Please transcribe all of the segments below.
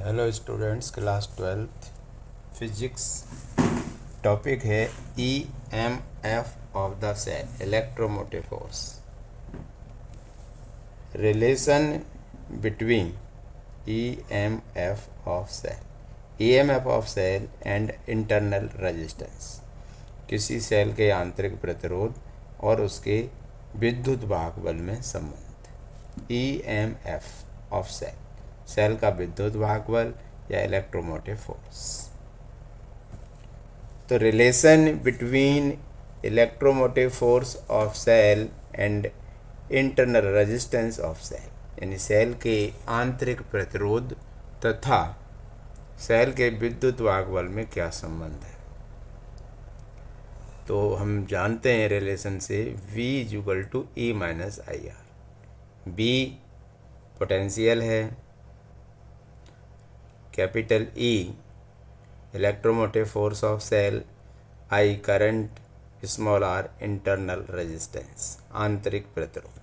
Hello students, class 12th physics. Topic है EMF of the cell, electromotive force. Relation between EMF of cell, EMF of cell and internal resistance. किसी cell के आंतरिक प्रतिरोध और उसके विद्युत वाहक बल में संबंध। ईएमएफ ऑफ सेल, सेल का विद्युत वाहक बल या इलेक्ट्रोमोटिव फोर्स। तो relation between electromotive force of cell and internal resistance of cell, यानी सेल के आंतरिक प्रतिरोध तथा सेल के विद्युत वाहक बल में क्या संबंध है। तो हम जानते हैं रिलेशन से V equal to E minus I R. B potential है, capital E electromotive force of cell, I current, small r internal resistance आंतरिक प्रतिरोध।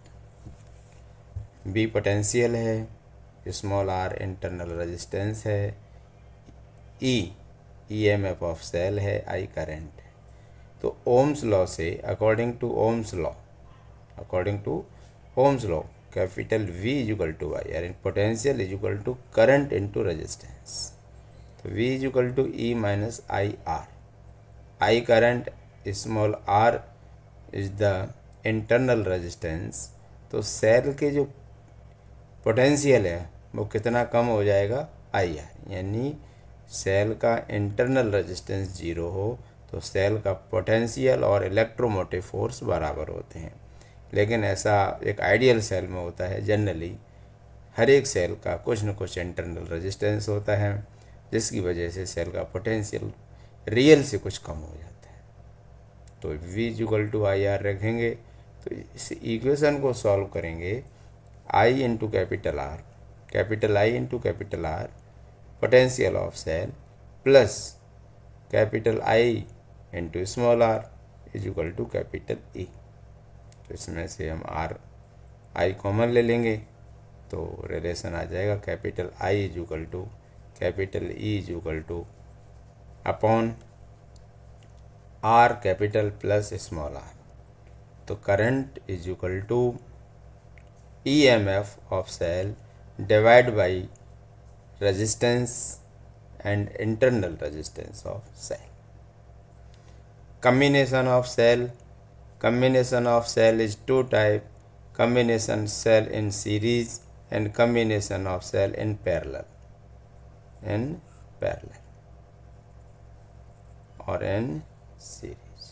B पोटेंशियल है, स्मॉल r इंटरनल रेजिस्टेंस है, E ईएमएफ ऑफ सेल है, I current है। तो ohm's law से according to ohm's law capital V equal to I, यानी potential equal to current into resistance. तो V equal to E minus I are. I current, small r is the internal resistance. तो cell के जो potential है वो कितना कम हो जाएगा, आई आर, यानी सेल का इंटरनल रेजिस्टेंस जीरो हो तो सेल का पोटेंशियल और इलेक्ट्रोमोटिव फोर्स बराबर होते हैं। लेकिन ऐसा एक आइडियल सेल में होता है, जनरली हर एक सेल का कुछ न कुछ इंटरनल रेजिस्टेंस होता है, जिसकी वजह से सेल का पोटेंशियल रियल से कुछ कम हो जाता है। तो V equal to I R रखेंगे तो इस इक्वेशन को सॉल्व करेंगे। I into capital R, capital I into capital R potential of cell, plus capital I into small r is equal to capital E। तो इसमें से हम I कॉमन ले लेंगे तो रिलेशन आ जाएगा capital I is equal to capital E is equal to upon R capital plus small r। तो current is equal to EMF of cell divide by resistance and internal resistance of cell. combination of cell is two type: combination cell in series and combination of cell in parallel or in series।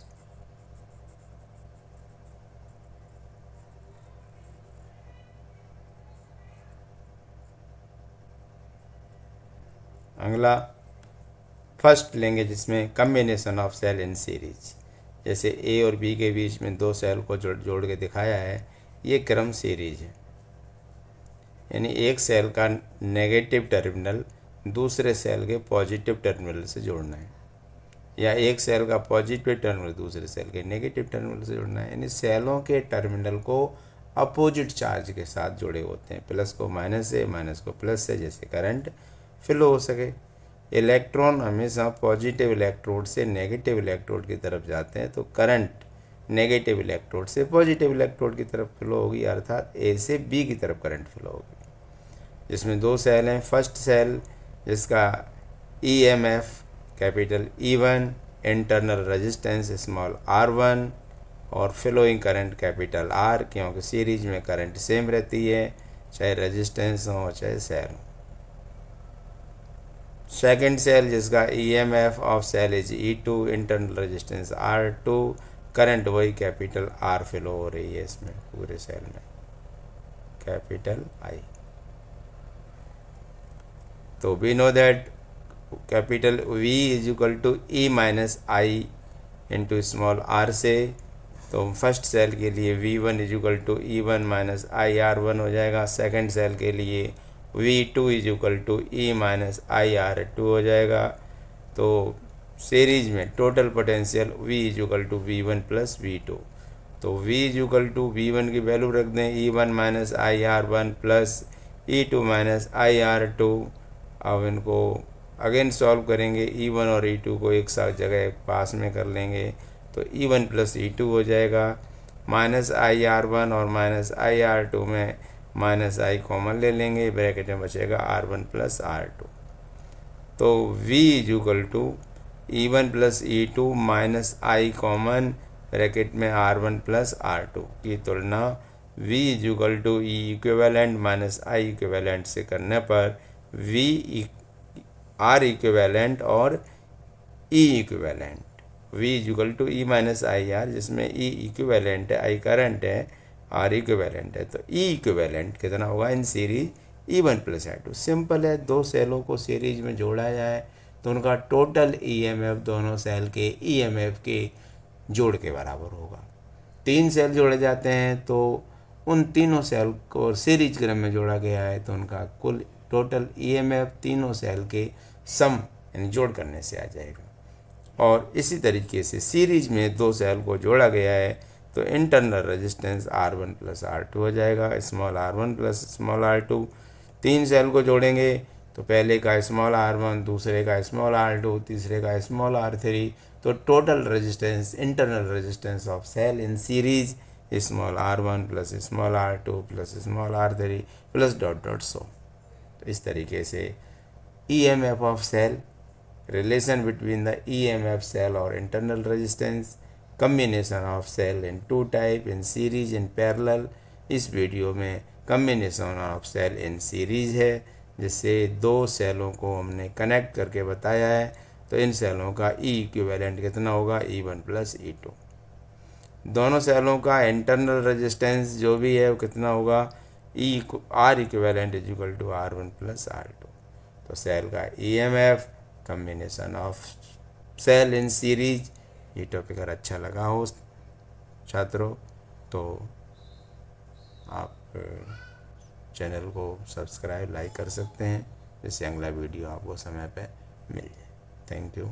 अगला first लेंगे जिसमें combination of cell in series. जैसे A और B के बीच में दो cell को जोड़ के दिखाया है, ये क्रम सीरीज है, यानी एक सेल का नेगेटिव टर्मिनल दूसरे सेल के पॉजिटिव टर्मिनल से जोड़ना है, या एक सेल का पॉजिटिव टर्मिनल दूसरे सेल के नेगेटिव टर्मिनल से जोड़ना है। यानी सेलों के टर्मिनल को अपोजिट चार्ज के साथ जुड़े होते हैं, प्लस को माइनस से, माइनस को प्लस से, जैसे करंट फ्लो हो सके। इलेक्ट्रॉन हमेशा पॉजिटिव इलेक्ट्रोड से नेगेटिव इलेक्ट्रोड की तरफ जाते हैं, तो करंट नेगेटिव इलेक्ट्रोड से पॉजिटिव इलेक्ट्रोड की तरफ फ्लो होगी, अर्थात ए से बी की तरफ करंट फ्लो होगी। जिसमें दो सेल हैं, फर्स्ट सेल जिसका EMF capital E1, internal resistance small r1 और फ्लोइंग करंट कैपिटल R, क्योंकि सीरीज में करंट सेम रहती है चाहे रेजिस्टेंस हो चाहे सेल हो। सेकेंड सेल जिसका EMF of cell is E2, internal resistance R2, current वही कैपिटल R फ्लो हो रही है इसमें पूरे सेल में, कैपिटल I। तो we know that capital V is equal to E minus I into small r से। तो फर्स्ट सेल के लिए V1 is equal to E1 minus I R1 हो जाएगा। सेकेंड सेल के लिए V2 is equal to E minus I R2 हो जाएगा। तो सीरीज में total potential V is equal to V1 plus V2। तो V is equal to V1 की वैल्यू रख दें, E1 minus I R1 plus E2 minus I R2 अब इनको अगेन सॉल्व करेंगे, E1 और E2 को एक साथ जगह पास में कर लेंगे तो E1 प्लस E2 हो जाएगा। माइनस आई R1 और माइनस आई R2 में माइनस आई कॉमन ले लेंगे, ब्रैकेट में बचेगा R1 प्लस R2। तो V is equal to E1 plus E2 minus I common bracket में R1 प्लस R2 की तुलना V is equal to E equivalent minus I equivalent से करने पर V R इक्विवेलेंट और E equivalent, V is equal to E minus I R, जिसमें E equivalent है, I current है, R इक्विवेलेंट है, तो E इक्विवेलेंट कितना होगा in series E1 plus I2। Simple है, दो सेलों को सीरीज में जोड़ा जाए तो उनका टोटल EMF दोनों सेल के EMF के जोड़ के बराबर होगा। तीन सेल जोड़े जाते हैं तो उन तीनों सेल को सीरीज क्रम में जोड़ा गया है तो उनका कुल टोटल EMF तीनों सेल के सम यानी जोड़ करने से आ जाएगा। और इसी तरीके से सीरीज में दो सेल को जोड़ा गया है तो internal resistance R1 plus R2 हो जाएगा, small R1 plus small R2। तीन सेल को जोड़ेंगे तो पहले का स्मॉल R1, दूसरे का स्मॉल R2, तीसरे का स्मॉल R3, तो total resistance internal resistance of cell in series small R1 plus small R2 plus small R3 plus dot dot so. तो इस तरीके से EMF of cell, relation between the EMF cell or internal resistance, combination of cell in two type in series in parallel। इस video में combination of cell in series है, जिससे दो सेलों को हमने कनेक्ट करके बताया है। तो इन सेलों का E इक्विवेलेंट कितना होगा E1 प्लस E2। दोनों सेलों का इंटरनल रेजिस्टेंस जो भी है वो कितना होगा R equivalent is equal to R1 plus R2। तो सेल का EMF, combination of cell in series, ये टॉपिक अगर अच्छा लगा हो छात्रों तो आप चैनल को सब्सक्राइब लाइक कर सकते हैं, जिससे अगला वीडियो आपको समय पे मिल जाए। Thank you.